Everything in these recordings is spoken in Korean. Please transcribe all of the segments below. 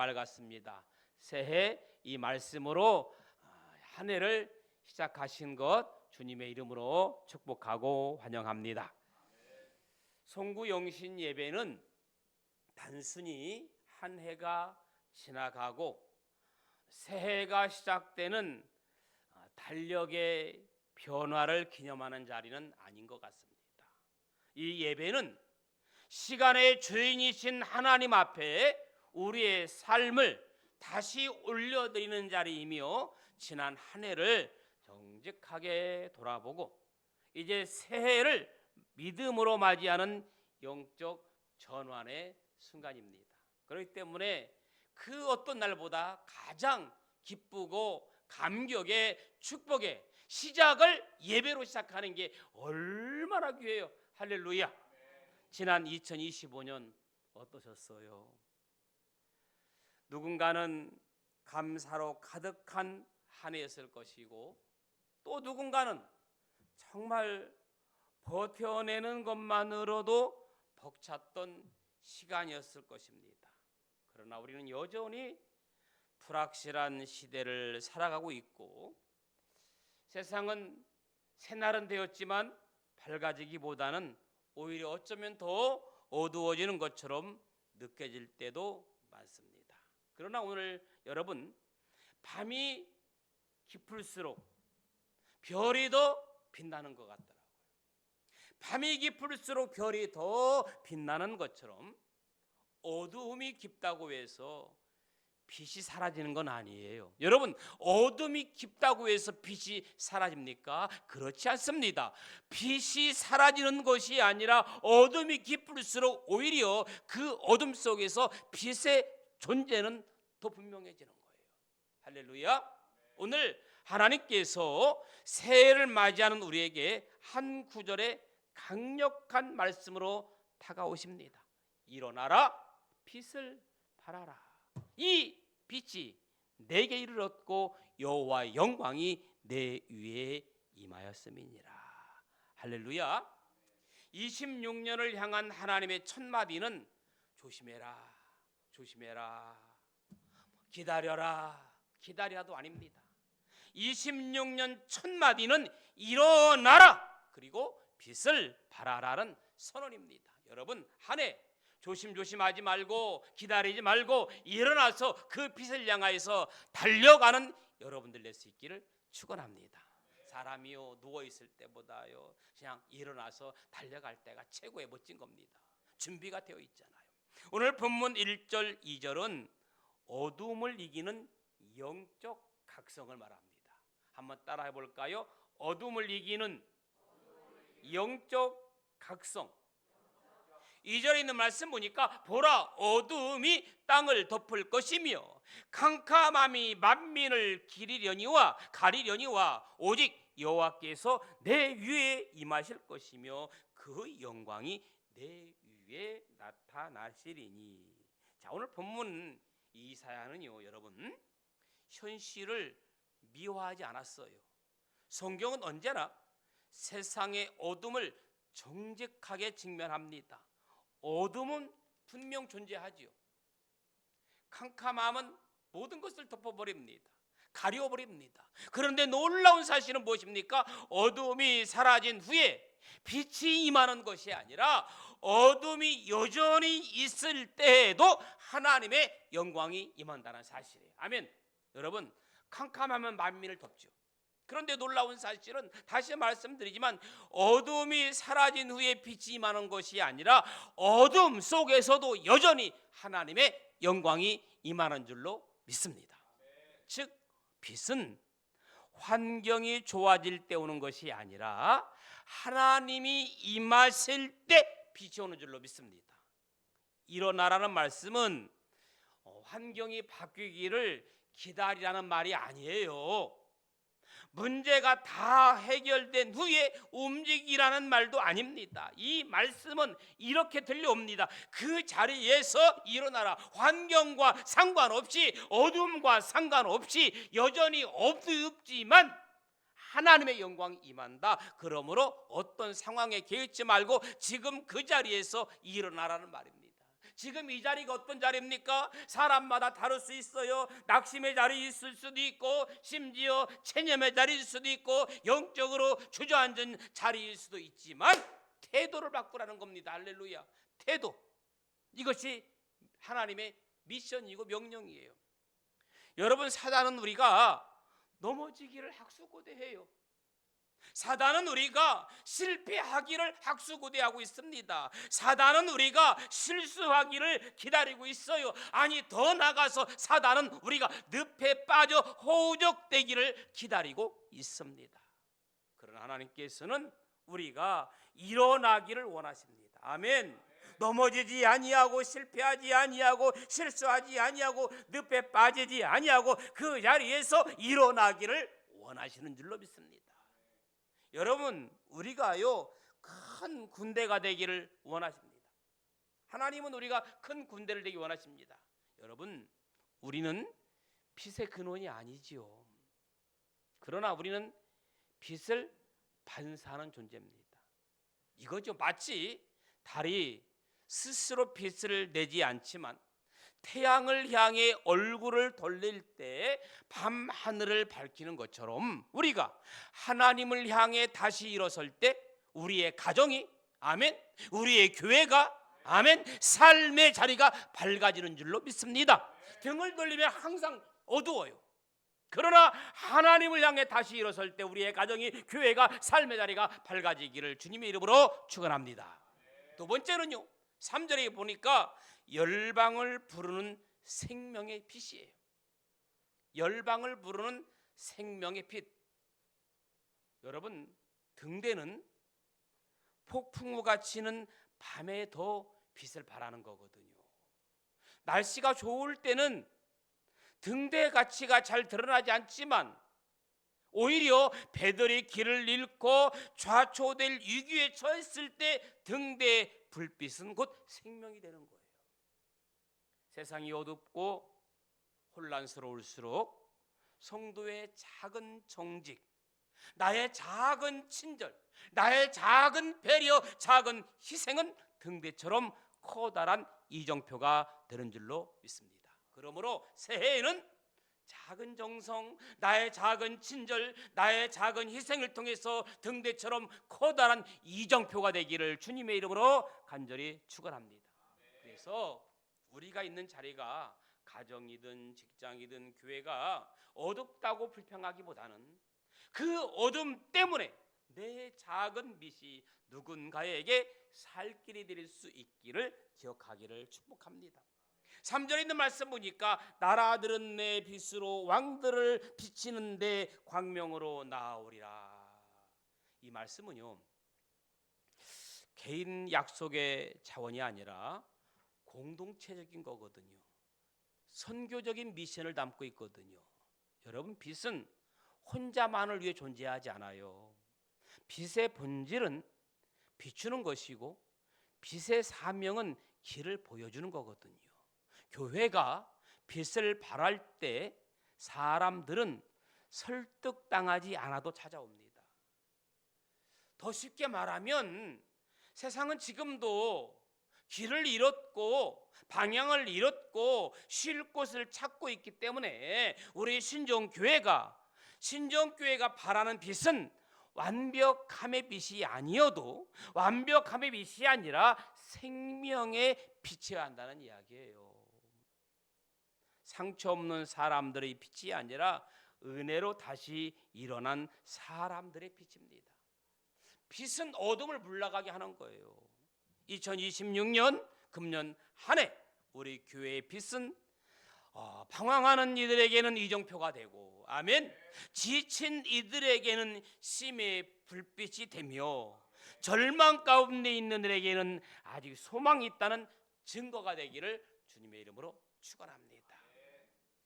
맑았습니다. 새해 이 말씀으로 한 해를 시작하신 것 주님의 이름으로 축복하고 환영합니다. 송구영신 예배는 단순히 한 해가 지나가고 새해가 시작되는 달력의 변화를 기념하는 자리는 아닌 것 같습니다. 이 예배는 시간의 주인이신 하나님 앞에 우리의 삶을 다시 올려드리는 자리이며 지난 한 해를 정직하게 돌아보고 이제 새해를 믿음으로 맞이하는 영적 전환의 순간입니다. 그렇기 때문에 그 어떤 날보다 가장 기쁘고 감격의 축복의 시작을 예배로 시작하는 게 얼마나 귀해요. 할렐루야. 지난 2025년 어떠셨어요? 누군가는 감사로 가득한 한 해였을 것이고 또 누군가는 정말 버텨내는 것만으로도 벅찼던 시간이었을 것입니다. 그러나 우리는 여전히 불확실한 시대를 살아가고 있고 세상은 새날은 되었지만 밝아지기보다는 오히려 어쩌면 더 어두워지는 것처럼 느껴질 때도 많습니다. 그러나 오늘 여러분, 밤이 깊을수록 별이 더 빛나는 것 같더라고요. 밤이 깊을수록 별이 더 빛나는 것처럼 어두움이 깊다고 해서 빛이 사라지는 건 아니에요. 여러분, 어둠이 깊다고 해서 빛이 사라집니까? 그렇지 않습니다. 빛이 사라지는 것이 아니라 어둠이 깊을수록 오히려 그 어둠 속에서 빛의 존재는 더 분명해지는 거예요. 할렐루야. 오늘 하나님께서 새해를 맞이하는 우리에게 한 구절의 강력한 말씀으로 다가오십니다. 일어나라, 빛을 발하라. 이 빛이 내게 이르렀고 여호와의 영광이 내 위에 임하였음이니라. 할렐루야. 26년을 향한 하나님의 첫 마디는 조심해라, 조심해라, 기다려라, 기다려도 아닙니다. 26년 첫 마디는 일어나라, 그리고 빛을 발하라는 선언입니다. 여러분, 한 해 조심조심하지 말고 기다리지 말고 일어나서 그 빛을 향하여서 달려가는 여러분들 될 수 있기를 축원합니다. 사람이요 누워있을 때보다요 그냥 일어나서 달려갈 때가 최고의 멋진 겁니다. 준비가 되어 있잖아요. 오늘 본문 1절 2절은 어두움을 이기는 영적 각성을 말합니다. 한번 따라해 볼까요? 어두움을 이기는 영적 각성. 2절에 있는 말씀 보니까 보라, 어두움이 땅을 덮을 것이며 캄캄함이 만민을 가리려니와 오직 여호와께서 내 위에 임하실 것이며 그 영광이 내 위에 나타나시리니. 자, 오늘 본문 이사야는요 여러분 현실을 미화하지 않았어요. 성경은 언제나 세상의 어둠을 정직하게 직면합니다. 어둠은 분명 존재하지요. 캄캄함은 모든 것을 덮어버립니다. 가려버립니다. 그런데 놀라운 사실은 무엇입니까? 어둠이 사라진 후에 빛이 임하는 것이 아니라 어둠이 여전히 있을 때에도 하나님의 영광이 임한다는 사실이에요. 아멘. 여러분, 캄캄하면 만민을 덮죠. 그런데 놀라운 사실은 다시 말씀드리지만 어둠이 사라진 후에 빛이 임하는 것이 아니라 어둠 속에서도 여전히 하나님의 영광이 임하는 줄로 믿습니다. 즉 빛은 환경이 좋아질 때 오는 것이 아니라 하나님이 임하실 때 빛이 오는 줄로 믿습니다. 일어나라는 말씀은 환경이 바뀌기를 기다리라는 말이 아니에요. 문제가 다 해결된 후에 움직이라는 말도 아닙니다. 이 말씀은 이렇게 들려옵니다. 그 자리에서 일어나라. 환경과 상관없이 어둠과 상관없이 여전히 어둡지만 하나님의 영광이 임한다. 그러므로 어떤 상황에 개의치 말고 지금 그 자리에서 일어나라는 말입니다. 지금 이 자리가 어떤 자리입니까? 사람마다 다를 수 있어요. 낙심의 자리 있을 수도 있고, 심지어 체념의 자리일 수도 있고, 영적으로 주저앉은 자리일 수도 있지만 태도를 바꾸라는 겁니다. 할렐루야. 태도, 이것이 하나님의 미션이고 명령이에요. 여러분, 사단은 우리가 넘어지기를 학수고대해요. 사단은 우리가 실패하기를 학수고대하고 있습니다. 사단은 우리가 실수하기를 기다리고 있어요. 아니, 더 나가서 사단은 우리가 늪에 빠져 호적되기를 기다리고 있습니다. 그러나 하나님께서는 우리가 일어나기를 원하십니다. 아멘. 넘어지지 아니하고, 실패하지 아니하고, 실수하지 아니하고, 늪에 빠지지 아니하고, 그 자리에서 일어나기를 원하시는 줄로 믿습니다. 여러분, 우리가요 큰 군대가 되기를 원하십니다. 하나님은 우리가 큰 군대를 되기 원하십니다. 여러분, 우리는 빛의 근원이 아니지요. 그러나 우리는 빛을 반사하는 존재입니다. 이거죠. 마치 달이 스스로 빛을 내지 않지만 태양을 향해 얼굴을 돌릴 때 밤하늘을 밝히는 것처럼 우리가 하나님을 향해 다시 일어설 때 우리의 가정이, 아멘, 우리의 교회가, 아멘, 삶의 자리가 밝아지는 줄로 믿습니다. 등을 돌리면 항상 어두워요. 그러나 하나님을 향해 다시 일어설 때 우리의 가정이, 교회가, 삶의 자리가 밝아지기를 주님의 이름으로 축원합니다. 두 번째는요, 3절에 보니까 열방을 부르는 생명의 빛이에요. 열방을 부르는 생명의 빛. 여러분, 등대는 폭풍우가 치는 밤에 더 빛을 발하는 거거든요. 날씨가 좋을 때는 등대의 가치가 잘 드러나지 않지만 오히려 배들이 길을 잃고 좌초될 위기에 처했을 때 등대의 불빛은 곧 생명이 되는 거예요. 세상이 어둡고 혼란스러울수록 성도의 작은 정직, 나의 작은 친절, 나의 작은 배려, 작은 희생은 등대처럼 커다란 이정표가 되는 줄로 믿습니다. 그러므로 새해에는 작은 정성, 나의 작은 친절, 나의 작은 희생을 통해서 등대처럼 커다란 이정표가 되기를 주님의 이름으로 간절히 축원합니다. 그래서 우리가 있는 자리가 가정이든 직장이든 교회가 어둡다고 불평하기보다는 그 어둠 때문에 내 작은 빛이 누군가에게 살 길이 될 수 있기를 기억하기를 축복합니다. 3절에 있는 말씀 보니까 나라들은 내 빛으로 왕들을 비치는데 광명으로 나아오리라. 이 말씀은요, 개인 약속의 자원이 아니라 공동체적인 거거든요. 선교적인 미션을 담고 있거든요. 여러분, 빛은 혼자만을 위해 존재하지 않아요. 빛의 본질은 비추는 것이고 빛의 사명은 길을 보여주는 거거든요. 교회가 빛을 발할 때 사람들은 설득당하지 않아도 찾아옵니다. 더 쉽게 말하면 세상은 지금도 길을 잃었고 방향을 잃었고 쉴 곳을 찾고 있기 때문에 우리 신정교회가 발하는 빛은 완벽함의 빛이 아니어도 완벽함의 빛이 아니라 생명의 빛이어야 한다는 이야기예요. 상처 없는 사람들의 빛이 아니라 은혜로 다시 일어난 사람들의 빛입니다. 빛은 어둠을 물러가게 하는 거예요. 2026년 금년 한 해 우리 교회의 빛은 방황하는 이들에게는 이정표가 되고, 아멘, 지친 이들에게는 심의 불빛이 되며 절망 가운데 있는 이들에게는 아직 소망이 있다는 증거가 되기를 주님의 이름으로 축원합니다.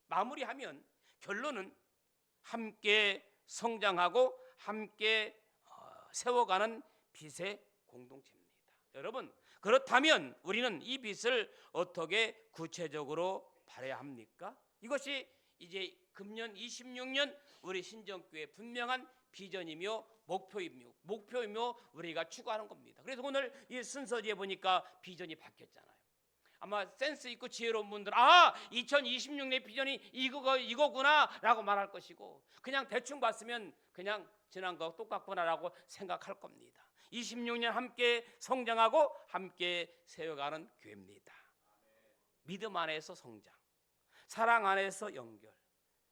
마무리하면 결론은 함께 성장하고 함께 세워가는 빛의 공동체입니다. 여러분, 그렇다면 우리는 이 빛을 어떻게 구체적으로 발해야 합니까? 이것이 이제 금년 26년 우리 신정교회 분명한 비전이며 목표이며 우리가 추구하는 겁니다. 그래서 오늘 이 순서지에 보니까 비전이 바뀌었잖아요. 아마 센스 있고 지혜로운 분들 2026년 비전이 이거구나 라고 말할 것이고, 그냥 대충 봤으면 그냥 지난 거 똑같구나라고 생각할 겁니다. 26년 함께 성장하고 함께 세워가는 교회입니다. 믿음 안에서 성장, 사랑 안에서 연결,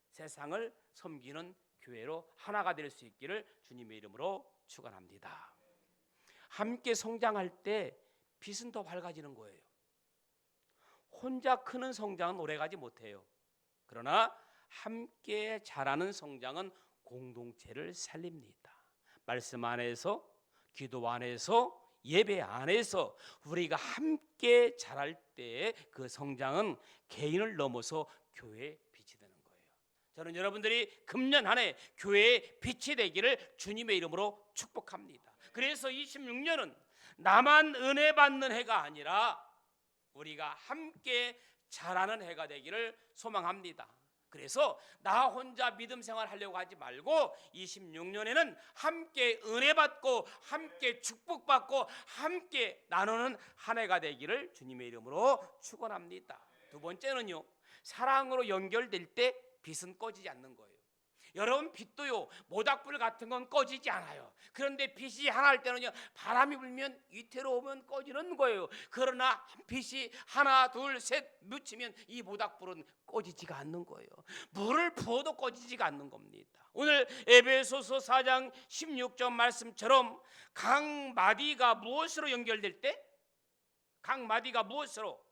세상을 섬기는 교회로 하나가 될 수 있기를 주님의 이름으로 축원합니다. 함께 성장할 때 빛은 더 밝아지는 거예요. 혼자 크는 성장은 오래가지 못해요. 그러나 함께 자라는 성장은 공동체를 살립니다. 말씀 안에서, 기도 안에서, 예배 안에서 우리가 함께 자랄 때 그 성장은 개인을 넘어서 교회의 빛이 되는 거예요. 저는 여러분들이 금년 한 해 교회의 빛이 되기를 주님의 이름으로 축복합니다. 그래서 26년은 나만 은혜 받는 해가 아니라 우리가 함께 자라는 해가 되기를 소망합니다. 그래서 나 혼자 믿음 생활하려고 하지 말고 26년에는 함께 은혜 받고 함께 축복받고 함께 나누는 한 해가 되기를 주님의 이름으로 축원합니다. 두 번째는요, 사랑으로 연결될 때 빛은 꺼지지 않는 거예요. 여러분, 빛도요 모닥불 같은 건 꺼지지 않아요. 그런데 빛이 하나 할 때는요, 바람이 불면 위태로우면 꺼지는 거예요. 그러나 빛이 하나 둘 셋 묻히면 이 모닥불은 꺼지지가 않는 거예요. 물을 부어도 꺼지지가 않는 겁니다. 오늘 에베소서 4장 16절 말씀처럼 각 마디가 무엇으로 연결될 때? 각 마디가 무엇으로?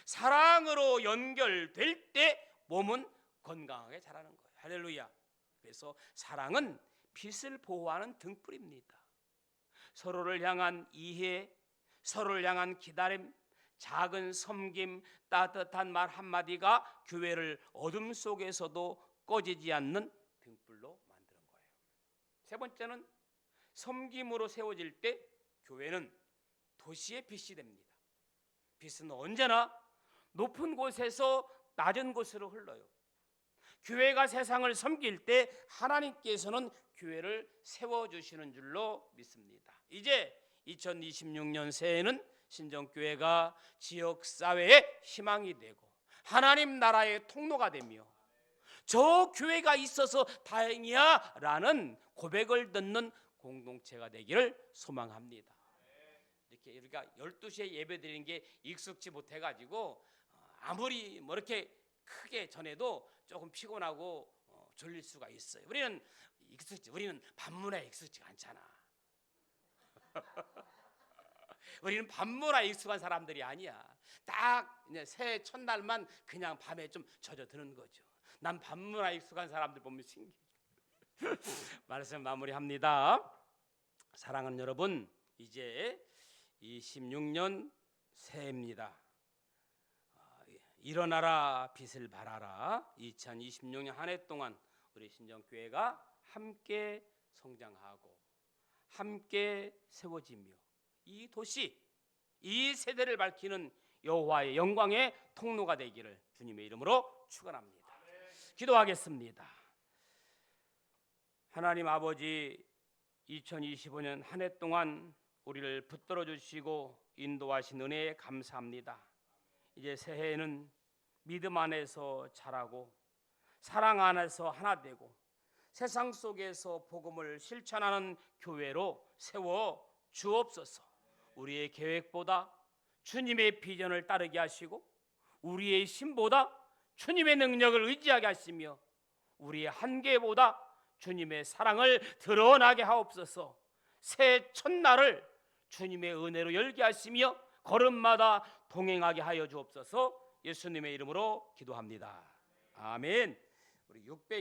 사랑으로 연결될 때 몸은 건강하게 자라는 거예요. 할렐루야. 그래서 사랑은 빛을 보호하는 등불입니다. 서로를 향한 이해, 서로를 향한 기다림, 작은 섬김, 따뜻한 말 한마디가 교회를 어둠 속에서도 꺼지지 않는 등불로 만드는 거예요. 세 번째는 섬김으로 세워질 때 교회는 도시의 빛이 됩니다. 빛은 언제나 높은 곳에서 낮은 곳으로 흘러요. 교회가 세상을 섬길 때 하나님께서는 교회를 세워주시는 줄로 믿습니다. 이제 2026년 새해는 신정교회가 지역사회의 희망이 되고 하나님 나라의 통로가 되며 저 교회가 있어서 다행이야 라는 고백을 듣는 공동체가 되기를 소망합니다. 이렇게 우리가 12시에 예배 드리는 게 익숙지 못해가지고 아무리 뭐 이렇게 크게 전해도 조금 피곤하고 졸릴 수가 있어요. 우리는 반문에 익숙지가 않잖아. 우리는 반문에 익숙한 사람들이 아니야. 딱 새해 첫날만 그냥 밤에 좀 젖어드는 거죠. 난 반문에 익숙한 사람들 보면 신기해. 말씀 마무리합니다. 사랑하는 여러분, 이제 26년 새해입니다. 일어나라 빛을 발하라. 2026년 한 해 동안 우리 신정교회가 함께 성장하고 함께 세워지며 이 도시, 이 세대를 밝히는 여호와의 영광의 통로가 되기를 주님의 이름으로 축원합니다. 기도하겠습니다. 하나님 아버지, 2025년 한 해 동안 우리를 붙들어 주시고 인도하신 은혜에 감사합니다. 이제 새해에는 믿음 안에서 자라고 사랑 안에서 하나 되고 세상 속에서 복음을 실천하는 교회로 세워 주옵소서. 우리의 계획보다 주님의 비전을 따르게 하시고 우리의 힘보다 주님의 능력을 의지하게 하시며 우리의 한계보다 주님의 사랑을 드러나게 하옵소서. 새해 첫날을 주님의 은혜로 열게 하시며 걸음마다 동행하게 하여 주옵소서. 예수님의 이름으로 기도합니다. 아멘. 우리 600